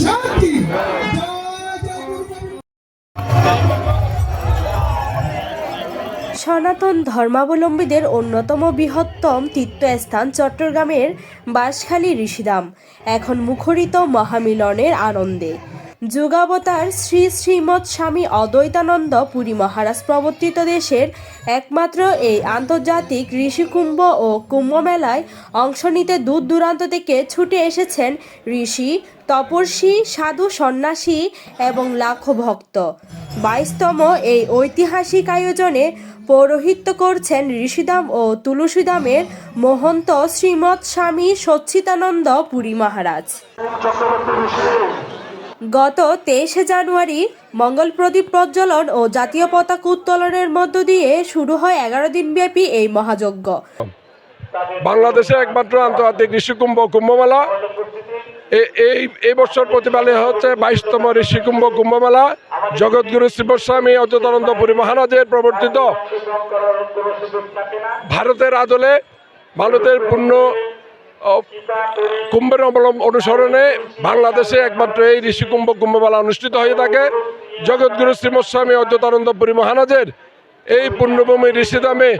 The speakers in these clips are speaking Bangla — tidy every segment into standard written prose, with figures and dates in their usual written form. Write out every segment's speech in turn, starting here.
শান্তি। সনাতন ধর্মাবলম্বীদের অন্যতম বৃহত্তম তীর্থস্থান চট্টগ্রামের বাঁশখালী ঋষিধাম এখন মুখরিত মহামিলনের আনন্দে। যুগাবতার শ্রী শ্রীমৎ স্বামী অদ্বৈতানন্দ পুরী মহারাজ প্রবর্তিত দেশের একমাত্র এই আন্তর্জাতিক ঋষিকুম্ভ ও কুম্ভ মেলায় অংশ নিতে দূর দূরান্ত থেকে ছুটে এসেছেন ঋষি, তপস্বী, সাধু, সন্ন্যাসী এবং লাখো ভক্ত। 22তম এই ঐতিহাসিক আয়োজনে পৌরোহিত্য করছেন ঋষিধাম ও তুলসীধামের মহন্ত শ্রীমৎ স্বামী সচ্চিদানন্দ পুরী মহারাজ। গত 23 জানুয়ারি মঙ্গল প্রদীপ প্রজ্বলন ও জাতীয় পতাকা উত্তোলনের মধ্য দিয়ে শুরু হয় 11 দিনব্যাপী এই মহাযজ্ঞ। বাংলাদেশে একমাত্র আন্তর্জাতিক ঋষিকুম্ভ কুম্ভমেলা এই বছর প্রতিপালিত হচ্ছে 22তম ঋষিকুম্ভ কুম্ভমেলা। জগৎগুরু শ্রীমৎস্বামী অদ্বৈতানন্দ পুরী মহারাজের প্রবর্তিত ভারতের আদলে ভারতের পূর্ণ কুম্ভের অনুসরণে বাংলাদেশে একমাত্র এই ঋষিকুম্ভ কুম্ভমেলা অনুষ্ঠিত হয়ে থাকে। জগৎগুরু শ্রীমৎস্বামী অদ্বৈতানন্দ পুরী মহারাজের এই পুণ্যভূমি ঋষিধামে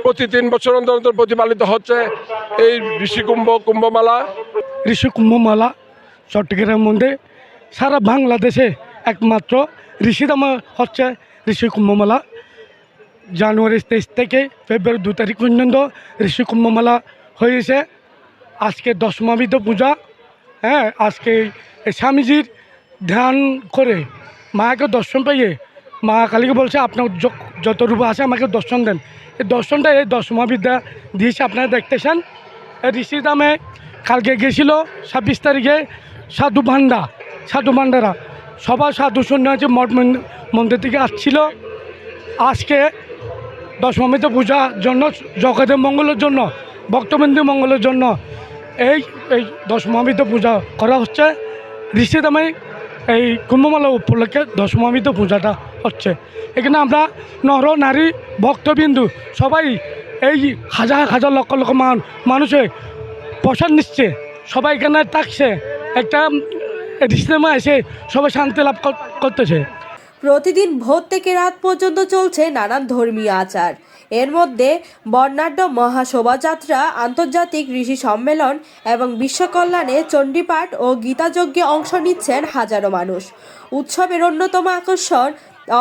প্রতি 3 বছর অন্তর অন্তর প্রতিপালিত হচ্ছে এই ঋষিকুম্ভ কুম্ভমেলা। ঋষি কুম্ভমেলা চট্টগ্রামের মধ্যে সারা বাংলাদেশে একমাত্র ঋষিধাম হচ্ছে ঋষি কুম্ভমেলা। জানুয়ারি 23 থেকে ফেব্রুয়ারি 2 তারিখ পর্যন্ত ঋষি কুম্ভমেলা হয়েছে। আজকে দশমাবিধ পূজা, আজকে স্বামীজির ধ্যান করে মাকে দর্শন পাইয়ে মা কালীকে বলছে আপনার যত রূপ আছে আমাকে দর্শন দেন। এই দর্শনটা এই দশমাবিদ্যা দিয়েছে, আপনারা দেখতেছেন। ঋষিধামে কালকে গেছিল 26 তারিখে সাধু ভান্ডারা সবার সাধু সন্ন্যাসী মঠ মন্দির থেকে আসছিল। আজকে দশমাবিধ পূজার জন্য, জগতের মঙ্গলের জন্য, ভক্তবৃন্দের মঙ্গলের জন্য এই দশমাবিধ পূজা করা হচ্ছে। ঋষিধামে এই কুম্ভমেলা উপলক্ষে দশমাবিধ পূজাটা হচ্ছে। এখানে আমরা নর নারী ভক্তবিন্দু সবাই এই হাজার হাজার লক্ষ লক্ষ মানুষে প্রসাদ নিচ্ছে, সবাই এখানে থাকছে, একটা ঋষিধামে এসে সবাই শান্তি লাভ করতেছে। প্রতিদিন ভোর থেকে রাত পর্যন্ত চলছে নানান ধর্মীয় আচার। এর মধ্যে বর্ণাঢ্য মহাশোভাযাত্রা, আন্তর্জাতিক ঋষি সম্মেলন এবং বিশ্বকল্যাণে চণ্ডীপাঠ ও গীতাযজ্ঞে অংশ নিচ্ছেন হাজারো মানুষ। উৎসবের অন্যতম আকর্ষণ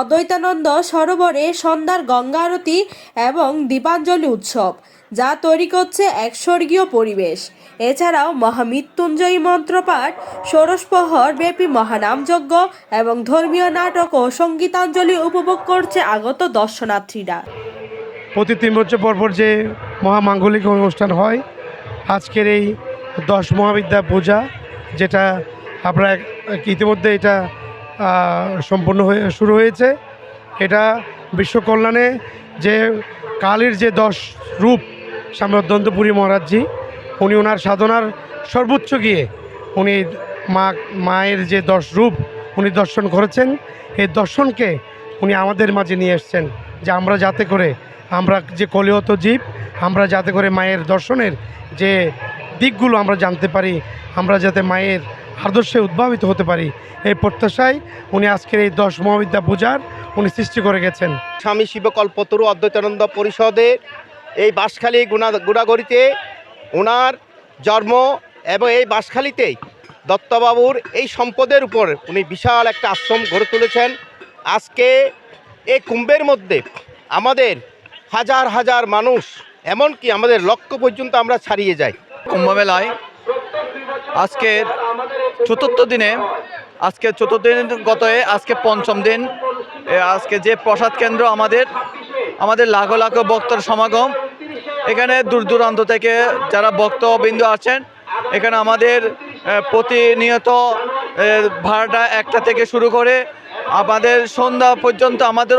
অদ্বৈতানন্দ সরোবরে সন্ধ্যার গঙ্গা আরতি এবং দীপাঞ্জলি উৎসব, যা তৈরি করছে এক স্বর্গীয় পরিবেশ। এছাড়াও মহামৃত্যুঞ্জয়ী মন্ত্রপাঠ, ষোড়শপ্রহর ব্যাপী মহানামযজ্ঞ এবং ধর্মীয় নাটক ও সঙ্গীতাঞ্জলি উপভোগ করছে আগত দর্শনার্থীরা। প্রতি 3 বছর পরপর যে মহামাঙ্গলিক অনুষ্ঠান হয়, আজকের এই 10 মহাবিদ্যা পূজা, যেটা আপনারা ইতিমধ্যে এটা সম্পূর্ণ শুরু হয়েছে। এটা বিশ্বকল্যাণে যে কালীর যে 10 রূপ স্বামী অদ্বৈত পুরী মহারাজজি, উনি ওনার সাধনার সর্বোচ্চ গিয়ে উনি মায়ের যে 10 রূপ উনি দর্শন করেছেন। এই দর্শনকে উনি আমাদের মাঝে নিয়ে এসছেন, যে আমরা যাতে করে আমরা যে কলিহত জীব, আমরা যাতে করে মায়ের দর্শনের যে দিকগুলো আমরা জানতে পারি, আমরা যাতে মায়ের আদর্শে উদ্ভাবিত হতে পারি, এই প্রত্যাশায় উনি আজকের এই 10 মহাবিদ্যা পূজার উনি সৃষ্টি করে গেছেন। স্বামী শিবকল্পতরু অদ্বৈতানন্দ পরিষদের এই বাঁশখালী গুণাগড়িতে ওনার জন্ম, এবং এই বাঁশখালীতেই দত্তবাবুর এই সম্পদের উপর উনি বিশাল একটা আশ্রম গড়ে তুলেছেন। আজকে এই কুম্ভের মধ্যে আমাদের হাজার হাজার মানুষ, এমনকি আমাদের লক্ষ্য পর্যন্ত আমরা ছাড়িয়ে যাই। কুম্ভমেলায় আজকের চতুর্থ দিনে, আজকে চতুর্থ দিন গত, আজকে 5ম দিন। আজকে যে প্রসাদ কেন্দ্র আমাদের লাখো লাখো ভক্তর সমাগম। এখানে দূর দূরান্ত থেকে যারা ভক্তবৃন্দ আছেন, এখানে আমাদের প্রতিনিয়ত ভাড়াটা 1টা থেকে শুরু করে আমাদের সন্ধ্যা পর্যন্ত আমাদের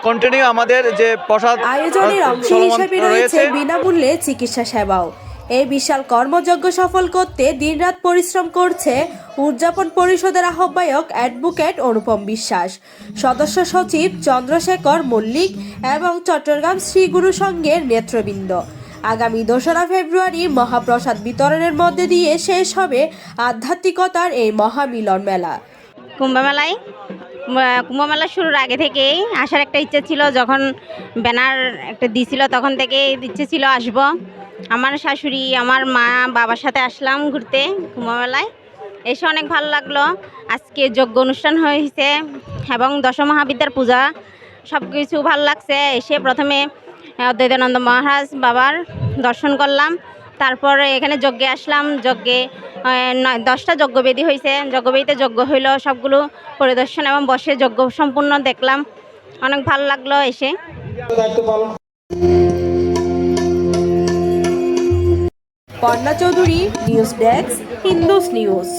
কন্টিনিউ আমাদের যে প্রসাদ আয়োজনের অংশ হিসেবে রয়েছে বিনামূল্যে চিকিৎসা সেবাও। এই বিশাল কর্মযজ্ঞ সফল করতে দিনরাত পরিশ্রম করছে উদযাপন পরিষদের আহ্বায়ক অ্যাডভোকেট অনুপম বিশ্বাস, সদস্য সচিব চন্দ্রশেখর মল্লিক এবং চট্টগ্রাম শ্রী গুরু সংঘের নেতৃবৃন্দ। আগামী 2রা ফেব্রুয়ারি মহাপ্রসাদ বিতরণের মধ্যে দিয়ে শেষ হবে আধ্যাত্মিকতার এই মহামিলন মেলা। কুম্ভমেলা শুরুর আগে থেকেই আসার একটা ইচ্ছে ছিল। যখন ব্যানার একটা দিছিল তখন থেকে ইচ্ছে ছিল আসব। আমার শাশুড়ি, আমার মা, বাবার সাথে আসলাম ঘুরতে কুম্ভমেলায়, এসে অনেক ভালো লাগলো। আজকে যজ্ঞ অনুষ্ঠান হয়েছে এবং দশমহাবিদ্যার পূজা, সব কিছু ভালো লাগছে। এসে প্রথমে অদ্বৈতানন্দ মহারাজ বাবার দর্শন করলাম, তারপরে এখানে যজ্ঞে আসলাম। যজ্ঞে 10টা যজ্ঞবেদী হয়েছে, যজ্ঞবেদীতে যজ্ঞ হইল, সবগুলো পরিদর্শন এবং বসে যজ্ঞ সম্পূর্ণ দেখলাম, অনেক ভালো লাগলো এসে। Parna Chowdhury, news desk, Hindus news.